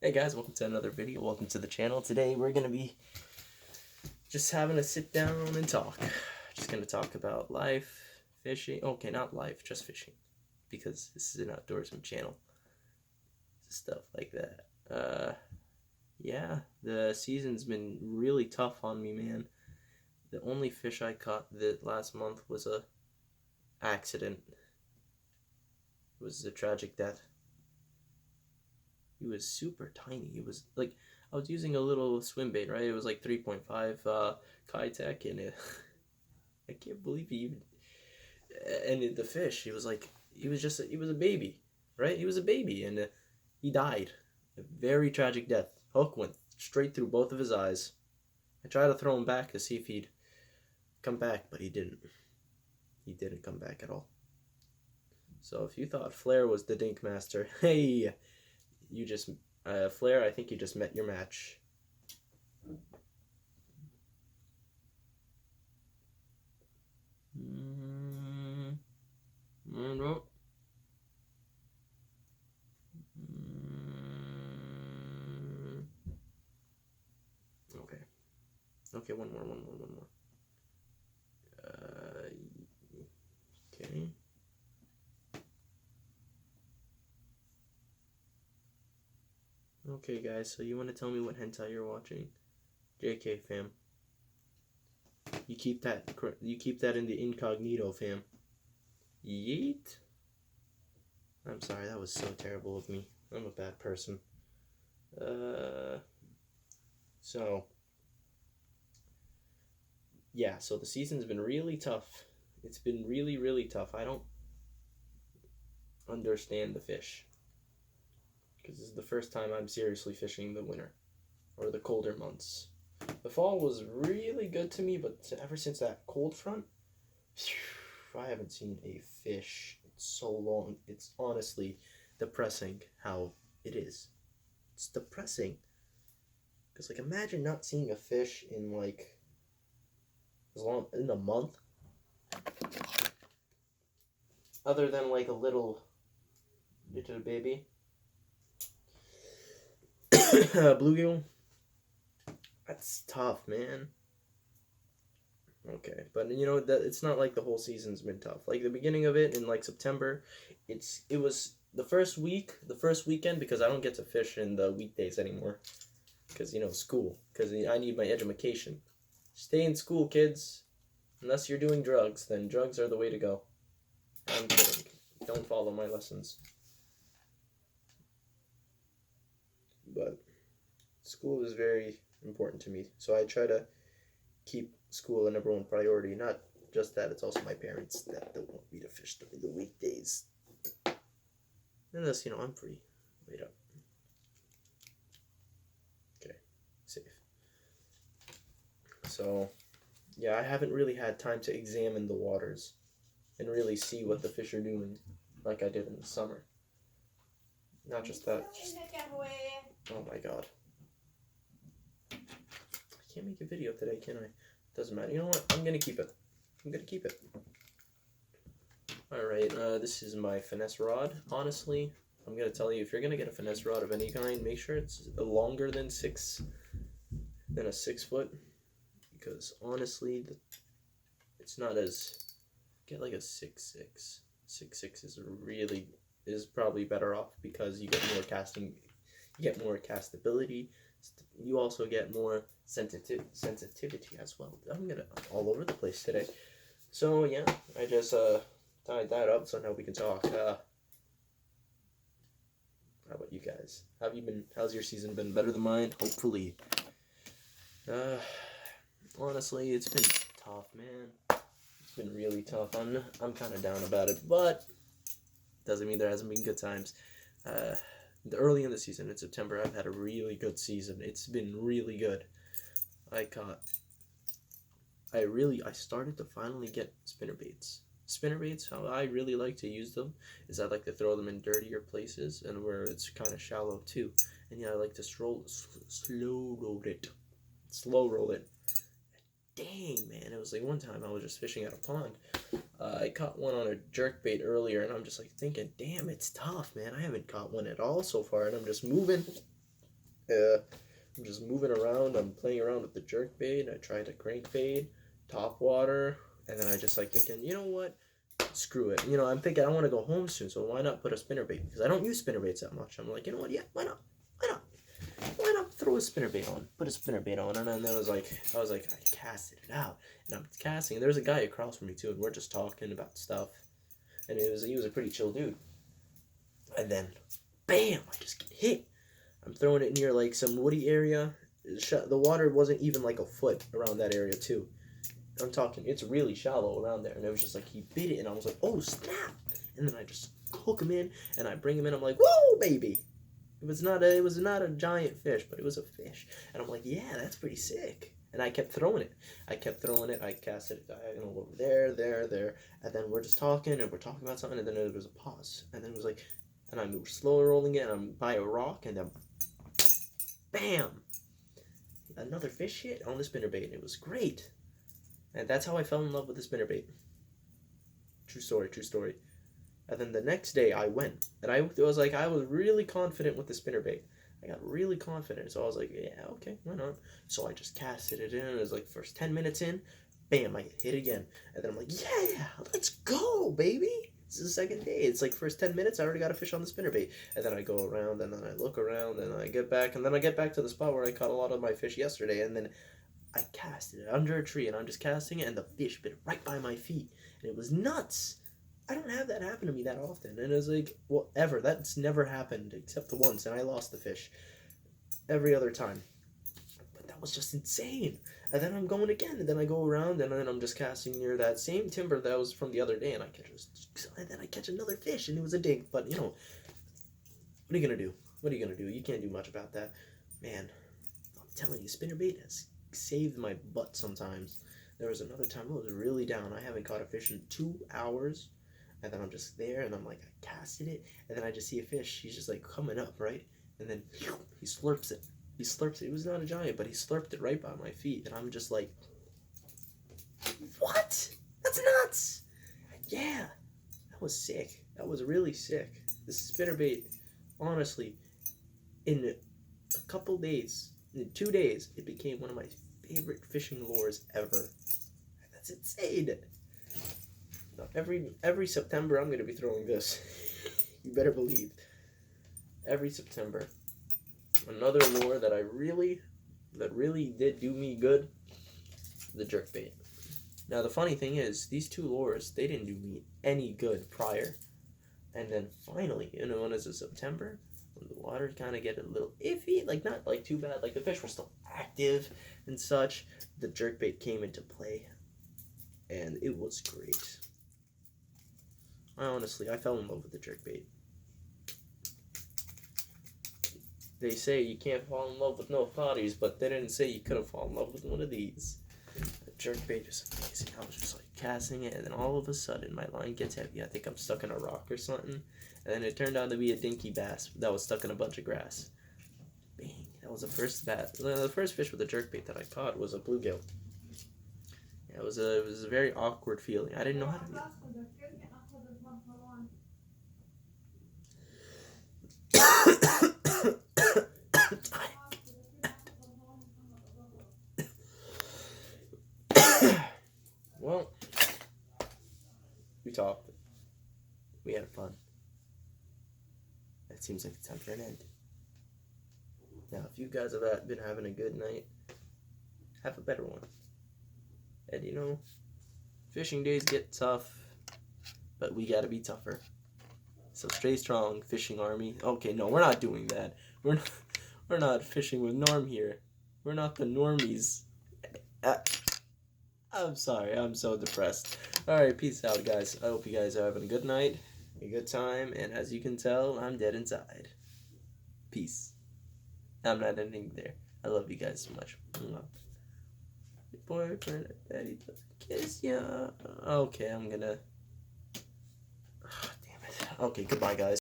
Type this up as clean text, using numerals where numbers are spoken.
Hey guys, welcome to another video. Welcome to the channel. Today we're going to be just having a sit down and talk. Just going to talk about life, fishing. Okay, not life, just fishing. Because this is an outdoorsman channel. Stuff like that. Yeah, the season's been really tough on me, man. The only fish I caught last month was a accident. It was a tragic death. He was super tiny. He was like, I was using a little swim bait, right? It was like 3.5 Kitech, and I can't believe he even. And the fish, he was a baby, right? He was a baby, and he died. A very tragic death. Hook went straight through both of his eyes. I tried to throw him back to see if he'd come back, but he didn't. He didn't come back at all. So if you thought Flair was the Dink Master, hey. You just, Flair, I think you just met your match. Okay. Okay, one more. Okay. Okay, guys, so you want to tell me what hentai you're watching? JK, fam. You keep that in the incognito, fam. Yeet. I'm sorry, that was so terrible of me. I'm a bad person. So yeah, so the season's been really tough. It's been really, really tough. I don't understand the fish. Because this is the first time I'm seriously fishing the winter or the colder months. The fall was really good to me, but ever since that cold front, I haven't seen a fish in so long. It's honestly depressing how it is. It's depressing. Because, like, imagine not seeing a fish in, like, in a month. Other than, like, a little baby. Bluegill. That's tough, man. Okay, but you know that it's not like the whole season's been tough. Like the beginning of it in like September, it was the first weekend, because I don't get to fish in the weekdays anymore, because school. Because I need my education. Stay in school, kids. Unless you're doing drugs, then drugs are the way to go. I'm kidding. Don't follow my lessons. But school is very important to me, so I try to keep school a number one priority. Not just that, it's also my parents that don't want me to fish during the weekdays. Unless, I'm free. Wait up. Okay, safe. So, yeah, I haven't really had time to examine the waters and really see what the fish are doing like I did in the summer. Not just that. Oh my god. I can't make a video today, can I? Doesn't matter. You know what? I'm gonna keep it. Alright, this is my finesse rod. Honestly, I'm gonna tell you, if you're gonna get a finesse rod of any kind, make sure it's longer than a 6 foot. Because honestly, it's not as... Get like a 6.6. 6.6 is probably better off, because you get more casting... You get more castability. You also get more sensitivity as well. I'm all over the place today. So yeah, I just tied that up so now we can talk. How about you guys? How's your season been? Better than mine? Hopefully. Honestly, it's been tough, man. It's been really tough. I'm kind of down about it, but doesn't mean there hasn't been good times. Early in the season, in September, I've had a really good season. It's been really good. I started to finally get spinnerbaits. Spinnerbaits, how I really like to use them is I like to throw them in dirtier places and where it's kind of shallow too. And yeah, I like to slow roll it. Dang, man, it was like one time I was just fishing at a pond. I caught one on a jerkbait earlier, and I'm just like thinking, damn, it's tough, man. I haven't caught one at all so far, and I'm just moving. I'm just moving around. I'm playing around with the jerk bait. I tried to crank bait, top water, and then I just like thinking, you know what? Screw it. You know, I'm thinking I want to go home soon, so why not put a spinnerbait? Because I don't use spinnerbaits that much. I'm like, you know what? Yeah, why not? Why not? Why not throw a spinnerbait on? Put a spinnerbait on, and then I was like, I casted it out, and I'm casting. And there's a guy across from me too, and we're just talking about stuff, and he was a pretty chill dude. And then, bam! I just get hit. I'm throwing it near like some woody area. The water wasn't even like a foot around that area too. I'm talking, it's really shallow around there, and it was just like he bit it, and I was like, oh snap! And then I just hook him in, and I bring him in. I'm like, whoa, baby! It was not a giant fish, but it was a fish, and I'm like, yeah, that's pretty sick. And I kept throwing it. I casted it diagonal over there, and then we're just talking, and we're talking about something, and then there was a pause, and then it was like, and I'm slow rolling it, and I'm by a rock, and then, bam! Another fish hit on the spinnerbait, and it was great. And that's how I fell in love with the spinnerbait. True story. And then the next day I went, and I was really confident with the spinnerbait. I got really confident, so I was like, yeah, okay, why not? So I just casted it in, and it was like first 10 minutes in, bam, I get hit again. And then I'm like, yeah, let's go, baby. This is the second day. It's like first 10 minutes, I already got a fish on the spinnerbait. And then I go around, and then I look around, and I get back, and then I get back to the spot where I caught a lot of my fish yesterday, and then I casted it under a tree, and I'm just casting it, and the fish bit right by my feet. And it was nuts. I don't have that happen to me that often. And it was like, well, ever. That's never happened except the once, and I lost the fish every other time. But that was just insane. And then I'm going again, and then I go around, and then I'm just casting near that same timber that was from the other day, and then I catch another fish, and it was a dink. But, you know, what are you going to do? What are you going to do? You can't do much about that. Man, I'm telling you, spinnerbait has saved my butt sometimes. There was another time I was really down. I haven't caught a fish in 2 hours. And then I'm just there, and I'm like, I casted it, and then I just see a fish. He's just like coming up, right? And then he slurps it. It was not a giant, but he slurped it right by my feet. And I'm just like, what? That's nuts. Yeah, that was sick. That was really sick. This spinnerbait, honestly, in a couple days, in 2 days, it became one of my favorite fishing lures ever. That's insane. Every September, I'm going to be throwing this. You better believe. Every September. Another lure that really did do me good, the jerkbait. Now, the funny thing is, these two lures, they didn't do me any good prior. And then finally, when it's September, when the water kind of get a little iffy, like not like too bad, like the fish were still active and such, the jerkbait came into play. And it was great. I fell in love with the jerkbait. They say you can't fall in love with no thotties, but they didn't say you couldn't fall in love with one of these. The jerkbait is amazing. I was just like casting it, and then all of a sudden my line gets heavy. I think I'm stuck in a rock or something, and then it turned out to be a dinky bass that was stuck in a bunch of grass. Bang! That was the first bass. The first fish with a jerkbait that I caught was a bluegill. Yeah, it was a very awkward feeling. I didn't know how to do it. Well, we talked. We had fun. It seems like it's time for an end. Now, if you guys have been having a good night, have a better one. And fishing days get tough, but we gotta be tougher. So stay strong, fishing army. Okay, no, we're not doing that. We're not fishing with Norm here. We're not the normies. I'm sorry, I'm so depressed. Alright, peace out, guys. I hope you guys are having a good night, a good time, and as you can tell, I'm dead inside. Peace. I'm not ending there. I love you guys so much. Your boyfriend, daddy, kiss ya. Okay, I'm gonna... Oh, damn it. Okay, goodbye, guys.